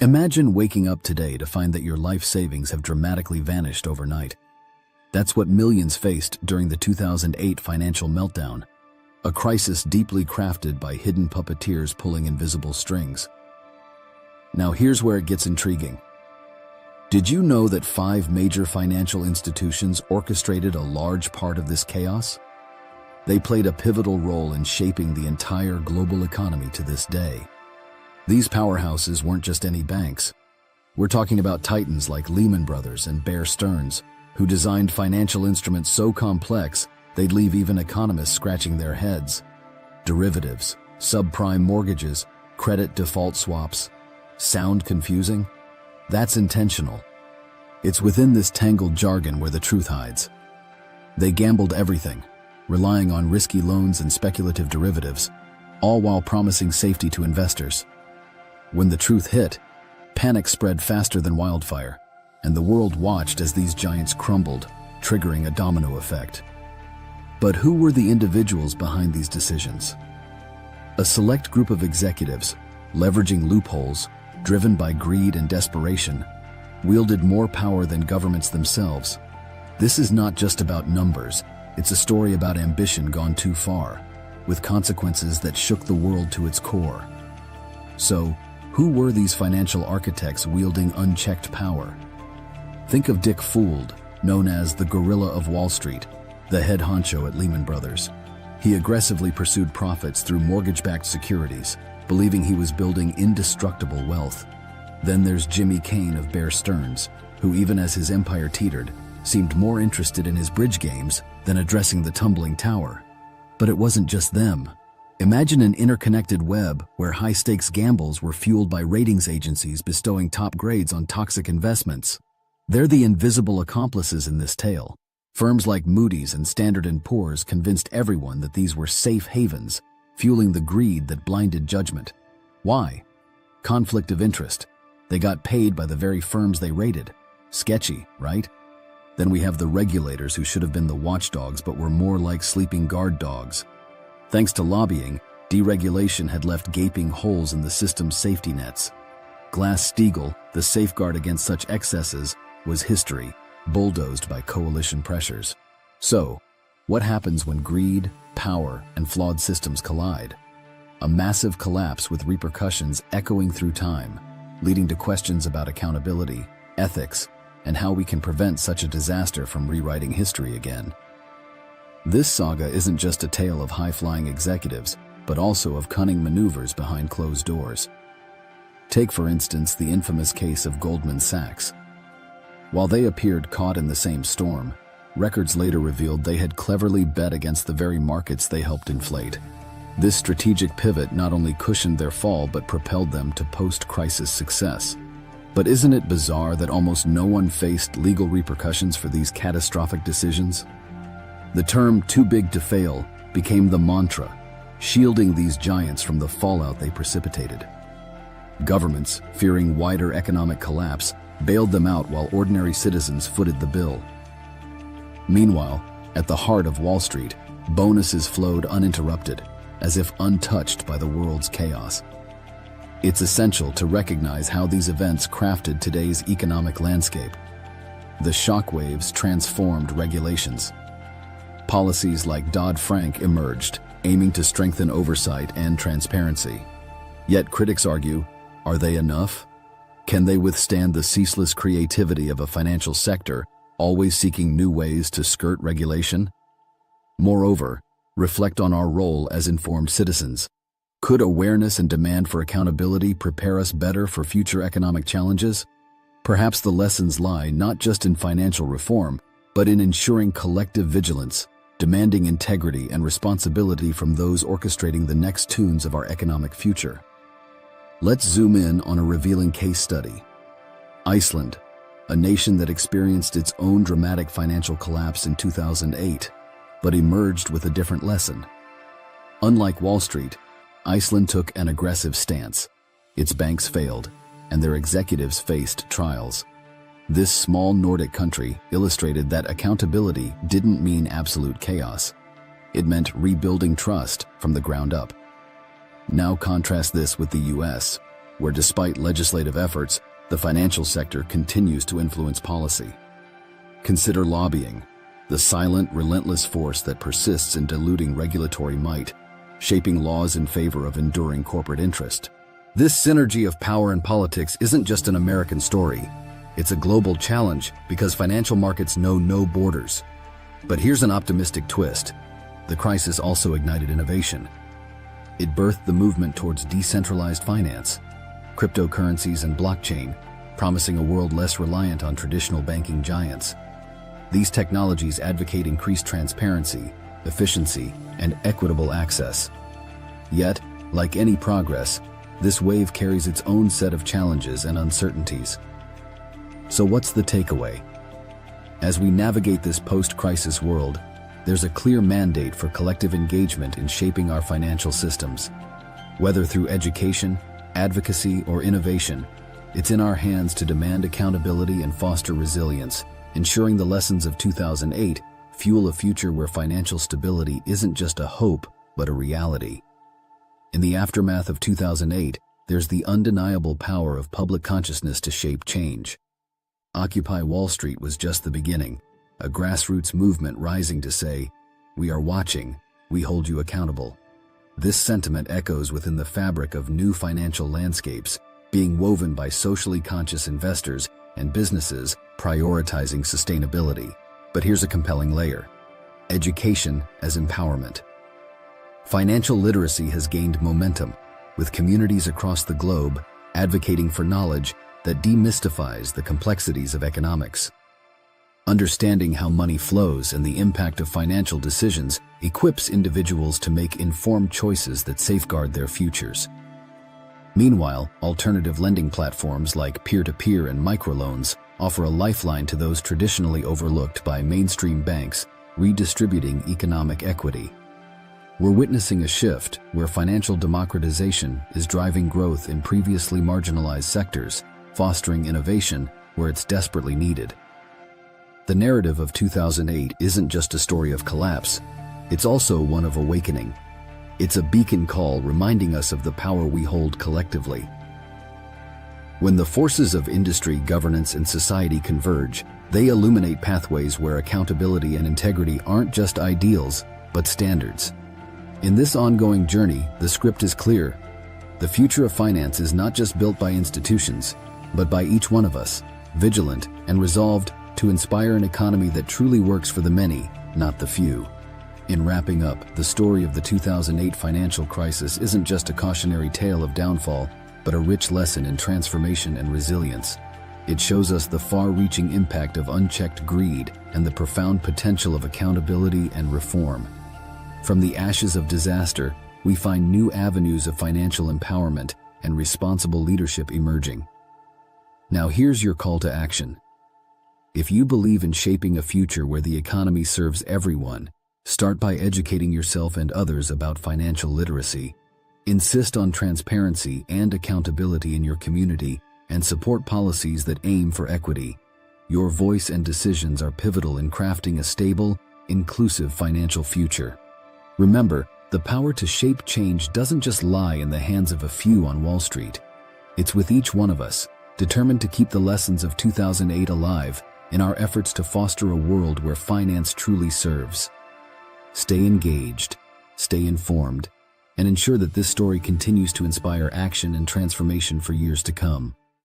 Imagine waking up today to find that your life savings have dramatically vanished overnight. That's what millions faced during the 2008 financial meltdown, a crisis deeply crafted by hidden puppeteers pulling invisible strings. Now here's where it gets intriguing. Did you know that 5 major financial institutions orchestrated a large part of this chaos? They played a pivotal role in shaping the entire global economy to this day. These powerhouses weren't just any banks. We're talking about titans like Lehman Brothers and Bear Stearns, who designed financial instruments so complex they'd leave even economists scratching their heads. Derivatives, subprime mortgages, credit default swaps. Sound confusing? That's intentional. It's within this tangled jargon where the truth hides. They gambled everything, relying on risky loans and speculative derivatives, all while promising safety to investors. When the truth hit, panic spread faster than wildfire, and the world watched as these giants crumbled, triggering a domino effect. But who were the individuals behind these decisions? A select group of executives, leveraging loopholes, driven by greed and desperation, wielded more power than governments themselves. This is not just about numbers, it's a story about ambition gone too far, with consequences that shook the world to its core. So, who were these financial architects wielding unchecked power? Think of Dick Gould, known as the Gorilla of Wall Street, the head honcho at Lehman Brothers. He aggressively pursued profits through mortgage-backed securities, believing he was building indestructible wealth. Then there's Jimmy Kane of Bear Stearns, who even as his empire teetered, seemed more interested in his bridge games than addressing the tumbling tower. But it wasn't just them. Imagine an interconnected web where high-stakes gambles were fueled by ratings agencies bestowing top grades on toxic investments. They're the invisible accomplices in this tale. Firms like Moody's and Standard & Poor's convinced everyone that these were safe havens, fueling the greed that blinded judgment. Why? Conflict of interest. They got paid by the very firms they rated. Sketchy, right? Then we have the regulators who should have been the watchdogs but were more like sleeping guard dogs. Thanks to lobbying, deregulation had left gaping holes in the system's safety nets. Glass-Steagall, the safeguard against such excesses, was history, bulldozed by coalition pressures. So, what happens when greed, power, and flawed systems collide? A massive collapse with repercussions echoing through time, leading to questions about accountability, ethics, and how we can prevent such a disaster from rewriting history again. This saga isn't just a tale of high-flying executives, but also of cunning maneuvers behind closed doors. Take, for instance, the infamous case of Goldman Sachs. While they appeared caught in the same storm, records later revealed they had cleverly bet against the very markets they helped inflate. This strategic pivot not only cushioned their fall but propelled them to post-crisis success. But isn't it bizarre that almost no one faced legal repercussions for these catastrophic decisions? The term "too big to fail" became the mantra, shielding these giants from the fallout they precipitated. Governments, fearing wider economic collapse, bailed them out while ordinary citizens footed the bill. Meanwhile, at the heart of Wall Street, bonuses flowed uninterrupted, as if untouched by the world's chaos. It's essential to recognize how these events crafted today's economic landscape. The shockwaves transformed regulations. Policies like Dodd-Frank emerged, aiming to strengthen oversight and transparency. Yet critics argue, are they enough? Can they withstand the ceaseless creativity of a financial sector, always seeking new ways to skirt regulation? Moreover, reflect on our role as informed citizens. Could awareness and demand for accountability prepare us better for future economic challenges? Perhaps the lessons lie not just in financial reform, but in ensuring collective vigilance, demanding integrity and responsibility from those orchestrating the next tunes of our economic future. Let's zoom in on a revealing case study. Iceland, a nation that experienced its own dramatic financial collapse in 2008, but emerged with a different lesson. Unlike Wall Street, Iceland took an aggressive stance. Its banks failed, and their executives faced trials. This small Nordic country illustrated that accountability didn't mean absolute chaos. It meant rebuilding trust from the ground up. Now contrast this with the US, where despite legislative efforts, the financial sector continues to influence policy. Consider lobbying, the silent, relentless force that persists in diluting regulatory might, shaping laws in favor of enduring corporate interest. This synergy of power and politics isn't just an American story. It's a global challenge because financial markets know no borders. But here's an optimistic twist. The crisis also ignited innovation. It birthed the movement towards decentralized finance, cryptocurrencies and blockchain, promising a world less reliant on traditional banking giants. These technologies advocate increased transparency, efficiency, and equitable access. Yet, like any progress, this wave carries its own set of challenges and uncertainties. So what's the takeaway? As we navigate this post-crisis world, there's a clear mandate for collective engagement in shaping our financial systems. Whether through education, advocacy, or innovation, it's in our hands to demand accountability and foster resilience, ensuring the lessons of 2008 fuel a future where financial stability isn't just a hope, but a reality. In the aftermath of 2008, there's the undeniable power of public consciousness to shape change. Occupy Wall Street was just the beginning, a grassroots movement rising to say, "We are watching, we hold you accountable." This sentiment echoes within the fabric of new financial landscapes, being woven by socially conscious investors and businesses prioritizing sustainability. But here's a compelling layer: education as empowerment. Financial literacy has gained momentum, with communities across the globe advocating for knowledge that demystifies the complexities of economics. Understanding how money flows and the impact of financial decisions equips individuals to make informed choices that safeguard their futures. Meanwhile, alternative lending platforms like peer-to-peer and microloans offer a lifeline to those traditionally overlooked by mainstream banks, redistributing economic equity. We're witnessing a shift where financial democratization is driving growth in previously marginalized sectors, fostering innovation where it's desperately needed. The narrative of 2008 isn't just a story of collapse, it's also one of awakening. It's a beacon call reminding us of the power we hold collectively. When the forces of industry, governance, and society converge, they illuminate pathways where accountability and integrity aren't just ideals, but standards. In this ongoing journey, the script is clear. The future of finance is not just built by institutions, but by each one of us, vigilant and resolved to inspire an economy that truly works for the many, not the few. In wrapping up, the story of the 2008 financial crisis isn't just a cautionary tale of downfall, but a rich lesson in transformation and resilience. It shows us the far-reaching impact of unchecked greed and the profound potential of accountability and reform. From the ashes of disaster, we find new avenues of financial empowerment and responsible leadership emerging. Now here's your call to action. If you believe in shaping a future where the economy serves everyone, start by educating yourself and others about financial literacy. Insist on transparency and accountability in your community and support policies that aim for equity. Your voice and decisions are pivotal in crafting a stable, inclusive financial future. Remember, the power to shape change doesn't just lie in the hands of a few on Wall Street. It's with each one of us, determined to keep the lessons of 2008 alive in our efforts to foster a world where finance truly serves. Stay engaged, stay informed, and ensure that this story continues to inspire action and transformation for years to come.